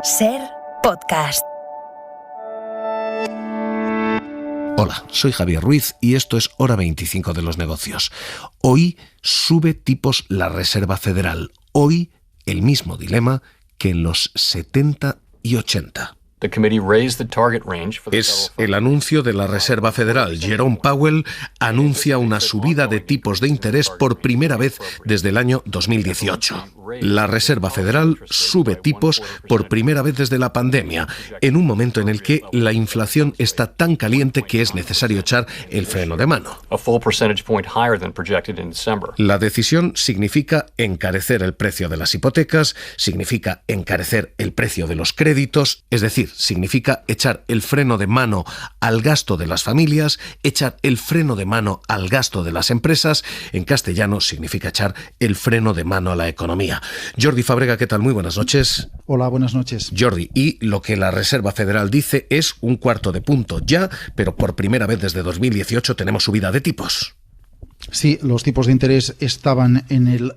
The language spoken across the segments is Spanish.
SER Podcast. Hola, soy Javier Ruiz y esto es Hora 25 de los negocios. Hoy sube tipos la Reserva Federal. Hoy el mismo dilema que en los 70 y 80. Es el anuncio de la Reserva Federal. Jerome Powell anuncia una subida de tipos de interés por primera vez desde el año 2018. La Reserva Federal sube tipos por primera vez desde la pandemia, en un momento en el que la inflación está tan caliente que es necesario echar el freno de mano. La decisión significa encarecer el precio de las hipotecas, significa encarecer el precio de los créditos, es decir, significa echar el freno de mano al gasto de las familias, echar el freno de mano al gasto de las empresas. En castellano significa echar el freno de mano a la economía. Jordi Fábrega, ¿qué tal? Muy buenas noches. Hola, buenas noches. Jordi, y lo que la Reserva Federal dice es 1/4 de punto ya, pero por primera vez desde 2018 tenemos subida de tipos. Sí, los tipos de interés estaban en el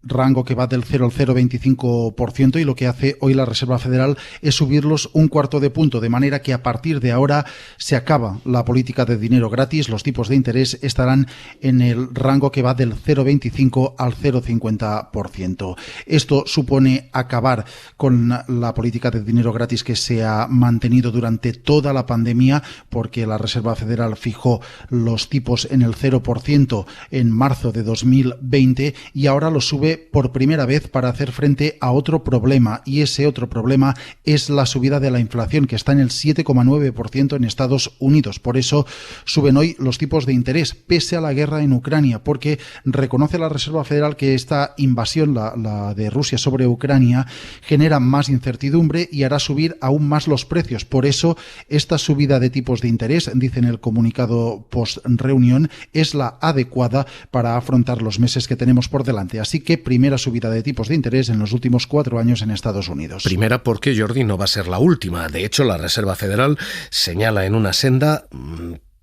rango que va del 0 al 0,25% y lo que hace hoy la Reserva Federal es subirlos 1/4 de punto, de manera que a partir de ahora se acaba la política de dinero gratis. Los tipos de interés estarán en el rango que va del 0,25 al 0,50%. Esto supone acabar con la política de dinero gratis que se ha mantenido durante toda la pandemia, porque la Reserva Federal fijó los tipos en el 0% en marzo de 2020 y ahora los sube por primera vez para hacer frente a otro problema, y ese otro problema es la subida de la inflación, que está en el 7,9% en Estados Unidos. Por eso suben hoy los tipos de interés, pese a la guerra en Ucrania, porque reconoce la Reserva Federal que esta invasión, la de Rusia sobre Ucrania, genera más incertidumbre y hará subir aún más los precios. Por eso esta subida de tipos de interés, dice en el comunicado post-reunión, es la adecuada para afrontar los meses que tenemos por delante. Así que primera subida de tipos de interés en los últimos 4 años en Estados Unidos. Primera porque, Jordi, no va a ser la última. De hecho, la Reserva Federal señala en una senda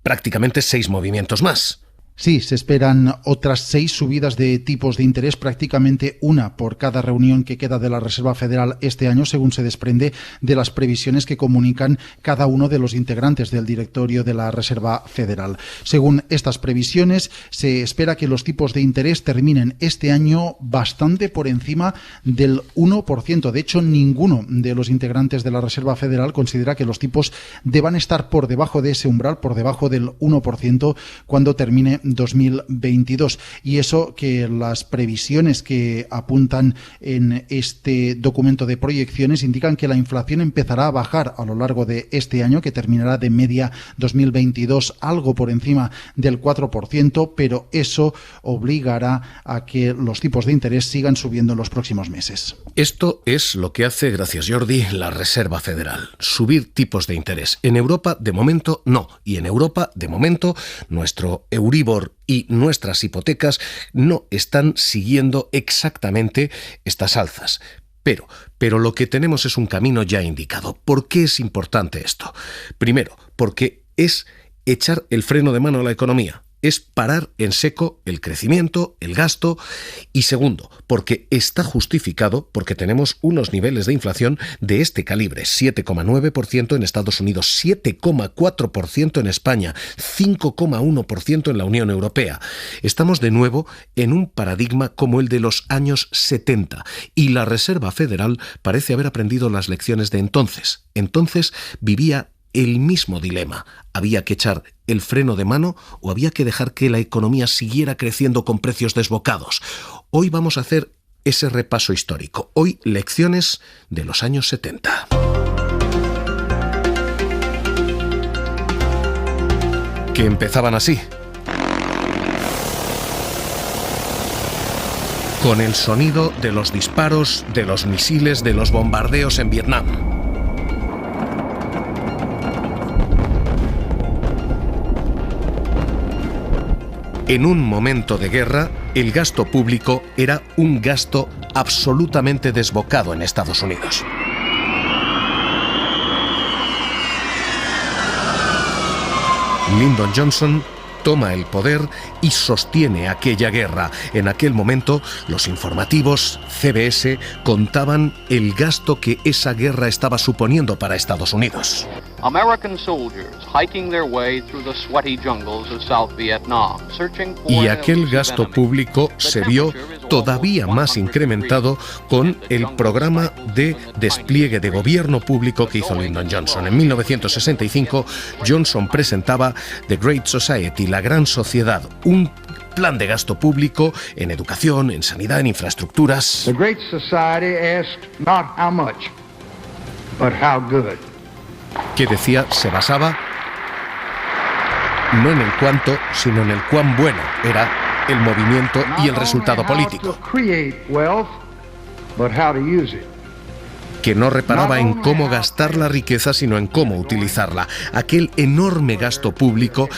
prácticamente 6 movimientos más. Sí, se esperan otras 6 subidas de tipos de interés, prácticamente una por cada reunión que queda de la Reserva Federal este año, según se desprende de las previsiones que comunican cada uno de los integrantes del directorio de la Reserva Federal. Según estas previsiones, se espera que los tipos de interés terminen este año bastante por encima del 1%. De hecho, ninguno de los integrantes de la Reserva Federal considera que los tipos deban estar por debajo de ese umbral, por debajo del 1%, cuando termine 2022. Y eso que las previsiones que apuntan en este documento de proyecciones indican que la inflación empezará a bajar a lo largo de este año, que terminará de media 2022 algo por encima del 4%, pero eso obligará a que los tipos de interés sigan subiendo en los próximos meses. Esto es lo que hace, gracias Jordi, la Reserva Federal. Subir tipos de interés. En Europa, de momento, no. Y en Europa, de momento, nuestro Euribor y nuestras hipotecas no están siguiendo exactamente estas alzas. Pero lo que tenemos es un camino ya indicado. ¿Por qué es importante esto? Primero, porque es echar el freno de mano a la economía. Es parar en seco el crecimiento, el gasto. Y segundo, porque está justificado, porque tenemos unos niveles de inflación de este calibre: 7,9% en Estados Unidos, 7,4% en España, 5,1% en la Unión Europea. Estamos de nuevo en un paradigma como el de los años 70, y la Reserva Federal parece haber aprendido las lecciones de entonces. Entonces vivía el mismo dilema. ¿Había que echar el freno de mano o había que dejar que la economía siguiera creciendo con precios desbocados? Hoy vamos a hacer ese repaso histórico. Hoy, lecciones de los años 70. Que empezaban así, con el sonido de los disparos, de los misiles, de los bombardeos en Vietnam. En un momento de guerra, el gasto público era un gasto absolutamente desbocado en Estados Unidos. Lyndon Johnson toma el poder y sostiene aquella guerra. En aquel momento, los informativos CBS contaban el gasto que esa guerra estaba suponiendo para Estados Unidos. Y aquel gasto público se vio todavía más incrementado con el programa de despliegue de gobierno público que hizo Lyndon Johnson. En 1965, Johnson presentaba The Great Society, la Gran Sociedad, un plan de gasto público en educación, en sanidad, en infraestructuras. The Great Society asked not how much, but how good. Que decía, se basaba no en el cuánto, sino en el cuán bueno era el movimiento y el resultado político. Que no reparaba en cómo gastar la riqueza, sino en cómo utilizarla. Aquel enorme gasto público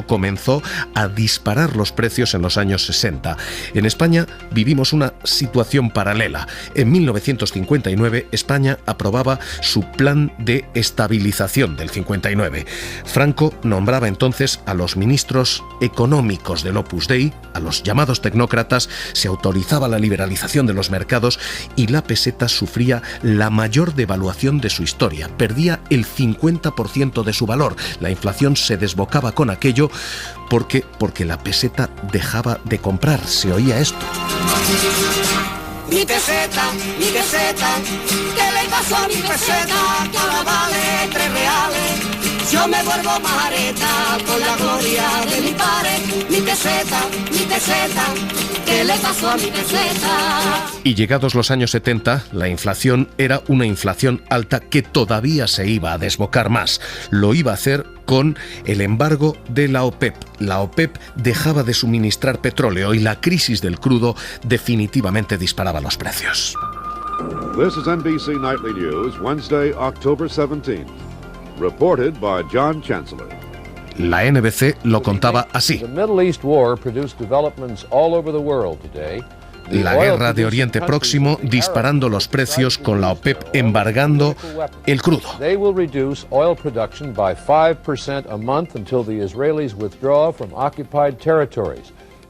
comenzó a disparar los precios en los años 60. En España vivimos una situación paralela. En 1959, España aprobaba su plan de estabilización del 59. Franco nombraba entonces a los ministros económicos del Opus Dei, a los llamados tecnócratas, se autorizaba la liberalización de los mercados y la peseta sufría la mayor devaluación de su historia. Perdía el 50% de su valor. La inflación se desbocaba con aquello porque la peseta dejaba de comprar. Se oía esto. Mi peseta, ¿qué le pasó a mi peseta? Que ahora vale 3 reales. Yo me vuelvo majareta con la gloria de mi padre. Mi peseta, ¿qué le pasó a mi peseta? Y llegados los años 70, la inflación era una inflación alta que todavía se iba a desbocar más. Lo iba a hacer con el embargo de la OPEP. La OPEP dejaba de suministrar petróleo y la crisis del crudo definitivamente disparaba los precios. This is NBC Nightly News, Wednesday, October 17th. Reported by John Chancellor. La NBC lo contaba así. La guerra de Oriente Próximo disparando los precios con la OPEP embargando el crudo.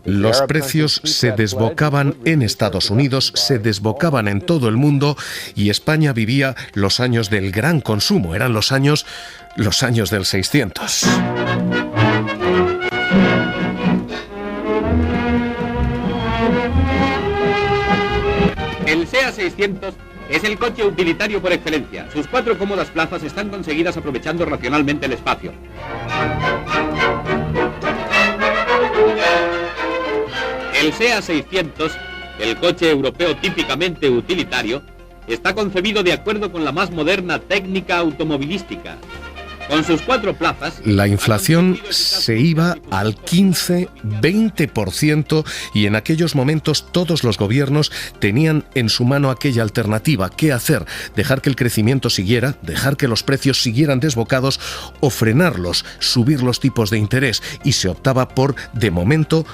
Los precios se desbocaban en Estados Unidos, se desbocaban en todo el mundo y España vivía los años del gran consumo. Eran los años del 600. El SEA 600 es el coche utilitario por excelencia. Sus 4 cómodas plazas están conseguidas aprovechando racionalmente el espacio. El SEA 600, el coche europeo típicamente utilitario, está concebido de acuerdo con la más moderna técnica automovilística. Con sus 4 plazas... La inflación se iba al 15-20% y en aquellos momentos todos los gobiernos tenían en su mano aquella alternativa. ¿Qué hacer? ¿Dejar que el crecimiento siguiera? ¿Dejar que los precios siguieran desbocados? ¿O frenarlos? ¿Subir los tipos de interés? Y se optaba por, de momento,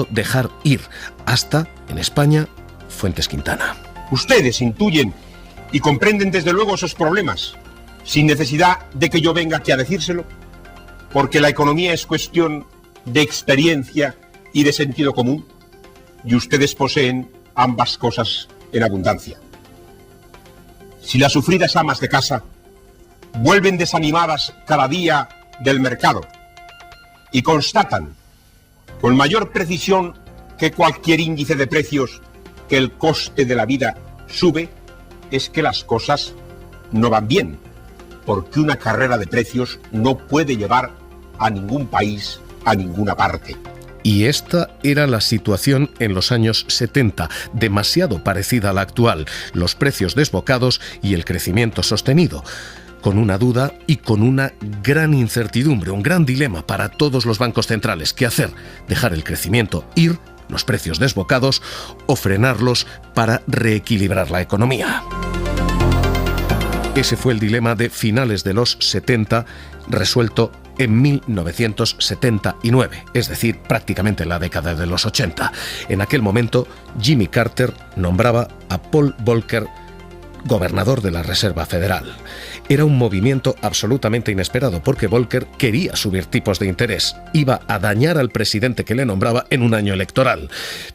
dejar ir. Hasta, en España, Fuentes Quintana. Ustedes intuyen y comprenden desde luego esos problemas, sin necesidad de que yo venga aquí a decírselo, porque la economía es cuestión de experiencia y de sentido común, y ustedes poseen ambas cosas en abundancia. Si las sufridas amas de casa vuelven desanimadas cada día del mercado y constatan con mayor precisión que cualquier índice de precios que el coste de la vida sube, es que las cosas no van bien, porque una carrera de precios no puede llevar a ningún país a ninguna parte. Y esta era la situación en los años 70, demasiado parecida a la actual, los precios desbocados y el crecimiento sostenido, con una duda y con una gran incertidumbre, un gran dilema para todos los bancos centrales. ¿Qué hacer? ¿Dejar el crecimiento ir, los precios desbocados, o frenarlos para reequilibrar la economía? Ese fue el dilema de finales de los 70, resuelto en 1979, es decir, prácticamente en la década de los 80. En aquel momento, Jimmy Carter nombraba a Paul Volcker gobernador de la Reserva Federal. Era un movimiento absolutamente inesperado porque Volcker quería subir tipos de interés. Iba a dañar al presidente que le nombraba en un año electoral.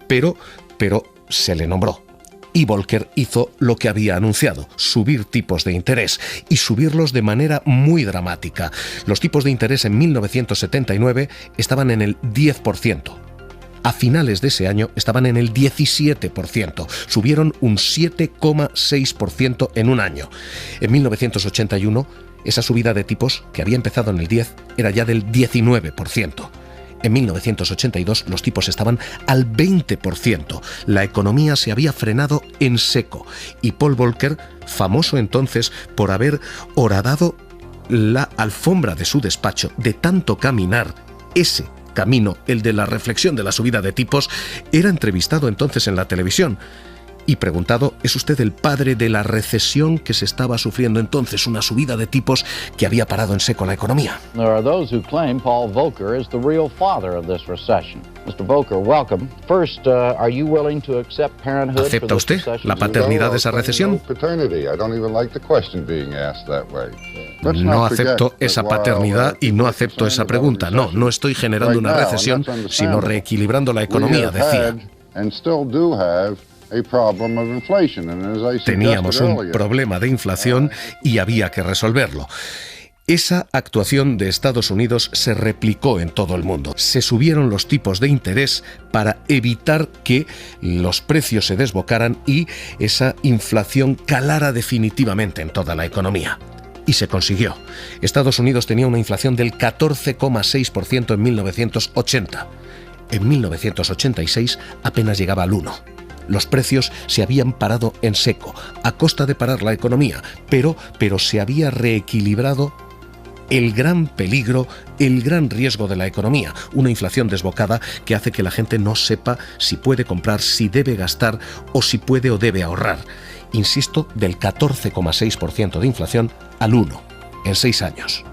Pero se le nombró. Y Volcker hizo lo que había anunciado, subir tipos de interés, y subirlos de manera muy dramática. Los tipos de interés en 1979 estaban en el 10%. A finales de ese año estaban en el 17%. Subieron un 7,6% en un año. En 1981, esa subida de tipos, que había empezado en el 10, era ya del 19%. En 1982 los tipos estaban al 20%. La economía se había frenado en seco y Paul Volcker, famoso entonces por haber horadado la alfombra de su despacho de tanto caminar ese camino, el de la reflexión de la subida de tipos, era entrevistado entonces en la televisión y preguntado: ¿es usted el padre de la recesión que se estaba sufriendo entonces, una subida de tipos que había parado en seco la economía? There are those who claim Paul Volcker is the real father of this recession. Mr. Volcker, welcome. First, are you willing to accept parenthood? ¿Acepta usted la paternidad de esa recesión? No acepto esa paternidad y no acepto esa pregunta. No estoy generando una recesión, sino reequilibrando la economía, decía. Teníamos un problema de inflación y había que resolverlo. Esa actuación de Estados Unidos se replicó en todo el mundo. Se subieron los tipos de interés para evitar que los precios se desbocaran y esa inflación calara definitivamente en toda la economía. Y se consiguió. Estados Unidos tenía una inflación del 14,6% en 1980. En 1986 apenas llegaba al 1%. Los precios se habían parado en seco, a costa de parar la economía, pero se había reequilibrado el gran peligro, el gran riesgo de la economía, una inflación desbocada que hace que la gente no sepa si puede comprar, si debe gastar o si puede o debe ahorrar. Insisto, del 14,6% de inflación al 1% en 6 años.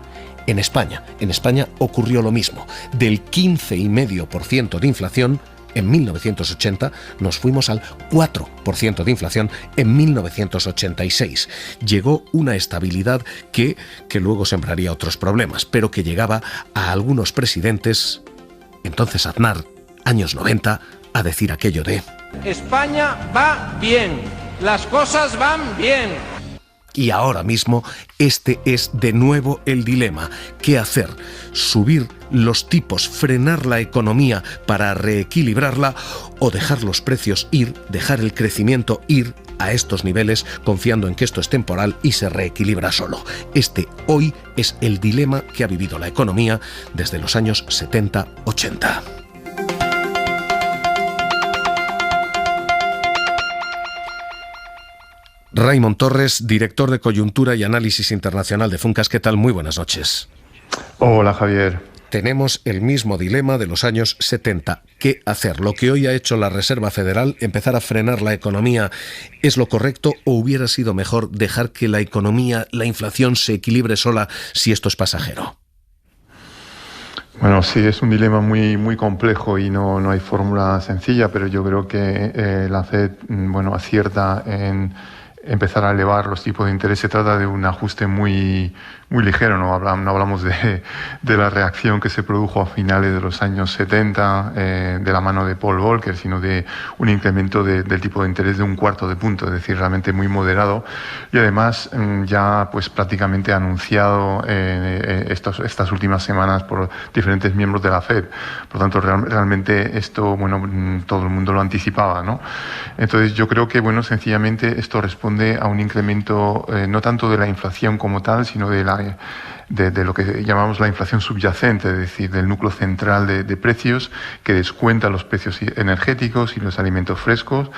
En España ocurrió lo mismo. Del 15,5% de inflación en 1980 nos fuimos al 4% de inflación en 1986. Llegó una estabilidad que luego sembraría otros problemas, pero que llegaba a algunos presidentes, entonces Aznar, años 90, a decir aquello de: España va bien, las cosas van bien. Y ahora mismo este es de nuevo el dilema. ¿Qué hacer? ¿Subir los tipos, frenar la economía para reequilibrarla o dejar los precios ir, dejar el crecimiento ir a estos niveles confiando en que esto es temporal y se reequilibra solo? Este hoy es el dilema que ha vivido la economía desde los años 70-80. Raimon Torres, director de Coyuntura y Análisis Internacional de Funcas. ¿Qué tal? Muy buenas noches. Hola, Javier. Tenemos el mismo dilema de los años 70. ¿Qué hacer? ¿Lo que hoy ha hecho la Reserva Federal, empezar a frenar la economía, es lo correcto o hubiera sido mejor dejar que la economía, la inflación se equilibre sola si esto es pasajero? Bueno, sí, es un dilema muy complejo y no hay fórmula sencilla, pero yo creo que la FED acierta en empezar a elevar los tipos de interés. Se trata de un ajuste muy ligero, no hablamos de la reacción que se produjo a finales de los años 70 de la mano de Paul Volcker, sino de un incremento del tipo de interés de 1/4 de punto, es decir, realmente muy moderado, y además ya pues prácticamente anunciado estas últimas semanas por diferentes miembros de la FED. Por tanto, realmente esto, todo el mundo lo anticipaba, ¿no? Entonces yo creo que, sencillamente esto responde a un incremento no tanto de la inflación como tal, sino de lo que llamamos la inflación subyacente, es decir, del núcleo central de precios que descuenta los precios energéticos y los alimentos frescos,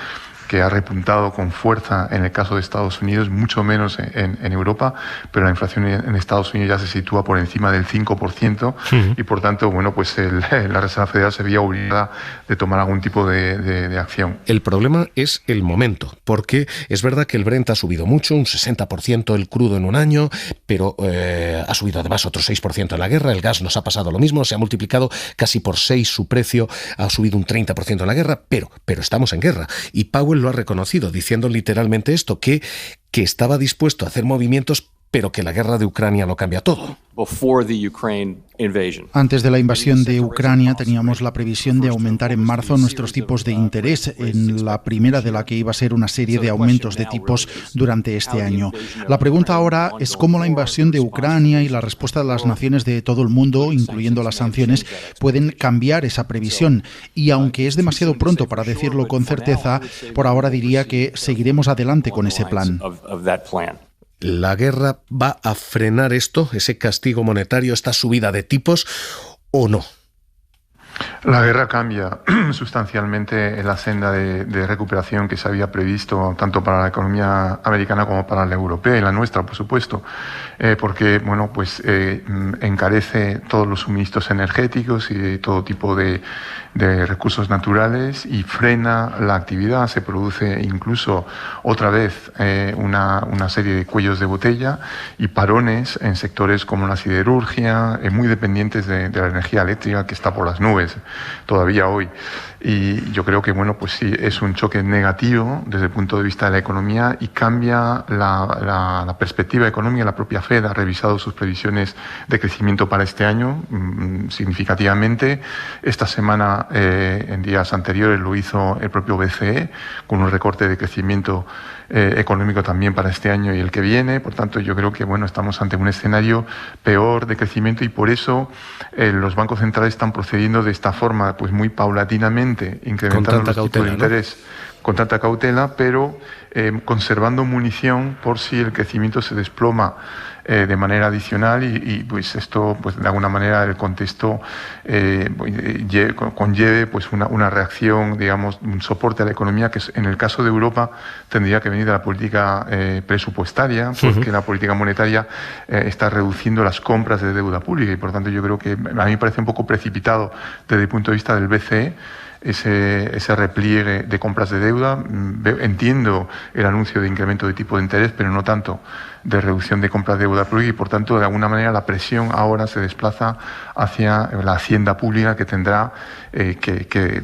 que ha repuntado con fuerza en el caso de Estados Unidos, mucho menos en Europa, pero la inflación en Estados Unidos ya se sitúa por encima del 5%, y por tanto, la Reserva Federal se veía obligada de tomar algún tipo de acción. El problema es el momento, porque es verdad que el Brent ha subido mucho, un 60% el crudo en un año, pero ha subido además otro 6% en la guerra. El gas nos ha pasado lo mismo, se ha multiplicado casi por 6 su precio, ha subido un 30% en la guerra, pero estamos en guerra, y Powell lo ha reconocido, diciendo literalmente esto, que que estaba dispuesto a hacer movimientos, pero que la guerra de Ucrania lo cambia todo. Antes de la invasión de Ucrania teníamos la previsión de aumentar en marzo nuestros tipos de interés, en la primera de la que iba a ser una serie de aumentos de tipos durante este año. La pregunta ahora es cómo la invasión de Ucrania y la respuesta de las naciones de todo el mundo, incluyendo las sanciones, pueden cambiar esa previsión. Y aunque es demasiado pronto para decirlo con certeza, por ahora diría que seguiremos adelante con ese plan. ¿La guerra va a frenar esto, ese castigo monetario, esta subida de tipos, o no? La guerra cambia sustancialmente la senda de recuperación que se había previsto tanto para la economía americana como para la europea y la nuestra, por supuesto, porque bueno, pues encarece todos los suministros energéticos y todo tipo de recursos naturales y frena la actividad. Se produce incluso otra vez una serie de cuellos de botella y parones en sectores como la siderurgia, muy dependientes de la energía eléctrica que está por las nubes todavía hoy. Y yo creo que bueno, pues sí, es un choque negativo desde el punto de vista de la economía y cambia la perspectiva económica. La propia Fed ha revisado sus previsiones de crecimiento para este año significativamente. Esta semana, en días anteriores, lo hizo el propio BCE con un recorte de crecimiento económico también para este año y el que viene. Por tanto, yo creo que bueno, estamos ante un escenario peor de crecimiento y por eso los bancos centrales están procediendo de esta forma, pues muy paulatinamente, incrementando los tipos de interés, ¿no? Con tanta cautela, pero conservando munición por si el crecimiento se desploma de manera adicional y pues esto, pues de alguna manera el contexto conlleve pues una reacción, digamos, un soporte a la economía que en el caso de Europa tendría que venir de la política presupuestaria, porque la política monetaria está reduciendo las compras de deuda pública y por tanto yo creo que a mí me parece un poco precipitado desde el punto de vista del BCE ese repliegue de compras de deuda. Entiendo el anuncio de incremento de tipo de interés, pero no tanto de reducción de compras de deuda pública y por tanto de alguna manera la presión ahora se desplaza hacia la hacienda pública que tendrá que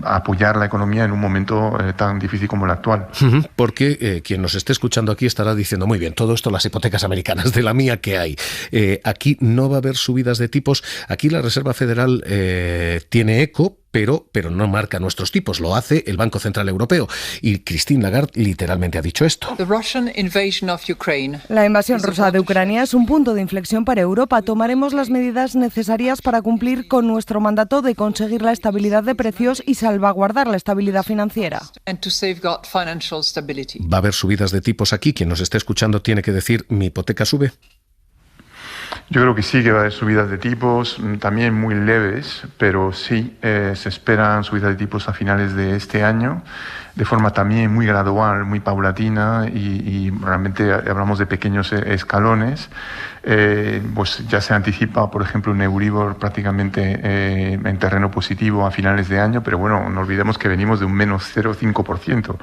apoyar la economía en un momento tan difícil como el actual. Porque quien nos esté escuchando aquí estará diciendo muy bien, todo esto las hipotecas americanas, de la mía que hay. Aquí no va a haber subidas de tipos. Aquí la Reserva Federal tiene eco, pero no marca nuestros tipos, lo hace el Banco Central Europeo. Y Christine Lagarde literalmente ha dicho esto. La invasión rusa de Ucrania es un punto de inflexión para Europa. Tomaremos las medidas necesarias para cumplir con nuestro mandato de conseguir la estabilidad de precios y salvaguardar la estabilidad financiera. ¿Va a haber subidas de tipos aquí? Quien nos esté escuchando tiene que decir, ¿mi hipoteca sube? Yo creo que sí que va a haber subidas de tipos, también muy leves, pero sí se esperan subidas de tipos a finales de este año, de forma también muy gradual, muy paulatina y realmente hablamos de pequeños escalones. Pues ya se anticipa, por ejemplo, un Euribor prácticamente en terreno positivo a finales de año, pero bueno, no olvidemos que venimos de un menos 0,5%. Por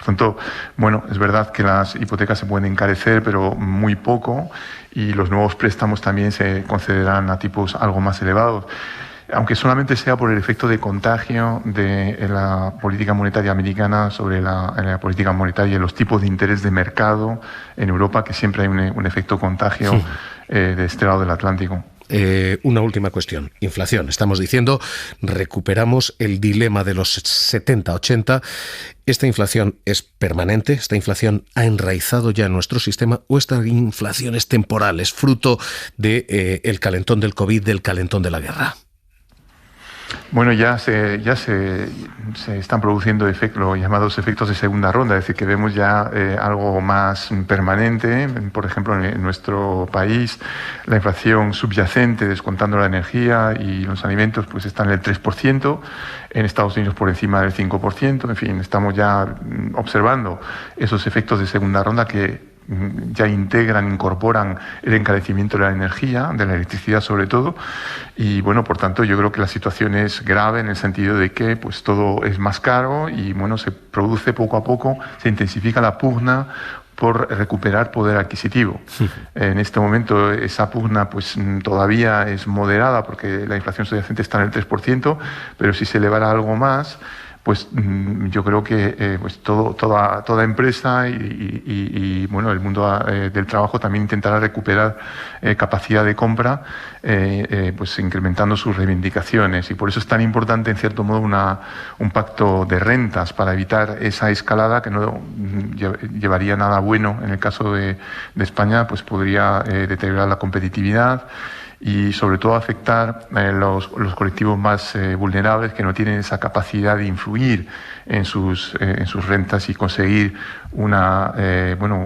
tanto, bueno, es verdad que las hipotecas se pueden encarecer, pero muy poco, y los nuevos préstamos también se concederán a tipos algo más elevados, aunque solamente sea por el efecto de contagio de la política monetaria americana sobre la política monetaria y los tipos de interés de mercado en Europa, que siempre hay un efecto contagio de este lado del Atlántico. Una última cuestión. Inflación. Estamos diciendo, recuperamos el dilema de los 70-80. ¿Esta inflación es permanente? ¿Esta inflación ha enraizado ya en nuestro sistema? ¿O esta inflación es temporal? ¿Es fruto del calentón del COVID, del calentón de la guerra? Bueno, ya se están produciendo los llamados efectos de segunda ronda, es decir, que vemos ya algo más permanente. Por ejemplo, en nuestro país, la inflación subyacente, descontando la energía y los alimentos, pues está en el 3%, en Estados Unidos por encima del 5%. En fin, estamos ya observando esos efectos de segunda ronda que ya incorporan el encarecimiento de la energía, de la electricidad sobre todo, y bueno, por tanto yo creo que la situación es grave en el sentido de que pues todo es más caro y bueno, se produce poco a poco, se intensifica la pugna por recuperar poder adquisitivo. En este momento esa pugna pues todavía es moderada porque la inflación subyacente está en el 3%, pero si se elevara algo más, pues yo creo que pues toda empresa y bueno, el mundo del trabajo también intentará recuperar capacidad de compra, pues incrementando sus reivindicaciones, y por eso es tan importante en cierto modo un pacto de rentas para evitar esa escalada que no llevaría nada bueno. En el caso de España, pues podría deteriorar la competitividad y sobre todo afectar los colectivos más vulnerables, que no tienen esa capacidad de influir en sus rentas y conseguir un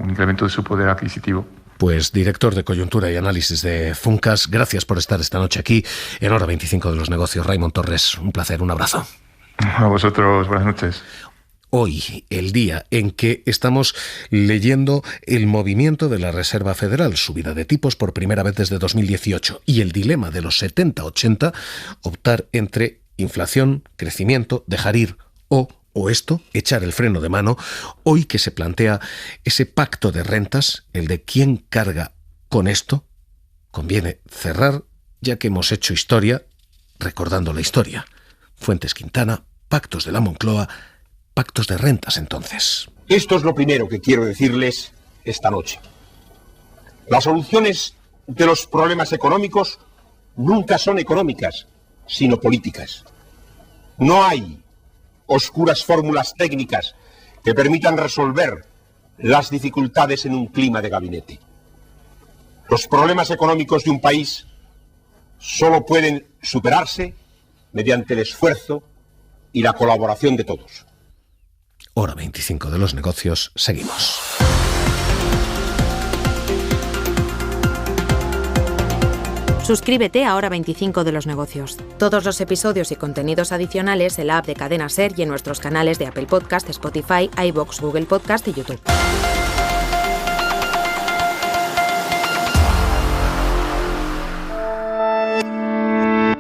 incremento de su poder adquisitivo. Pues director de Coyuntura y Análisis de Funcas, gracias por estar esta noche aquí en Hora 25 de los Negocios. Raimon Torres, un placer, un abrazo. A vosotros, buenas noches. Hoy, el día en que estamos leyendo el movimiento de la Reserva Federal, subida de tipos por primera vez desde 2018, y el dilema de los 70-80, optar entre inflación, crecimiento, dejar ir o esto, echar el freno de mano. Hoy que se plantea ese pacto de rentas, el de quién carga con esto, conviene cerrar, ya que hemos hecho historia, recordando la historia. Fuentes Quintana, pactos de la Moncloa, pactos de rentas entonces. Esto es lo primero que quiero decirles esta noche. Las soluciones de los problemas económicos nunca son económicas, sino políticas. No hay oscuras fórmulas técnicas que permitan resolver las dificultades en un clima de gabinete. Los problemas económicos de un país solo pueden superarse mediante el esfuerzo y la colaboración de todos. Hora 25 de los Negocios, seguimos. Suscríbete a Hora 25 de los Negocios. Todos los episodios y contenidos adicionales en la app de Cadena SER y en nuestros canales de Apple Podcast, Spotify, iVoox, Google Podcast y YouTube.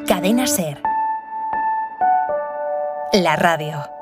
Cadena SER. La radio.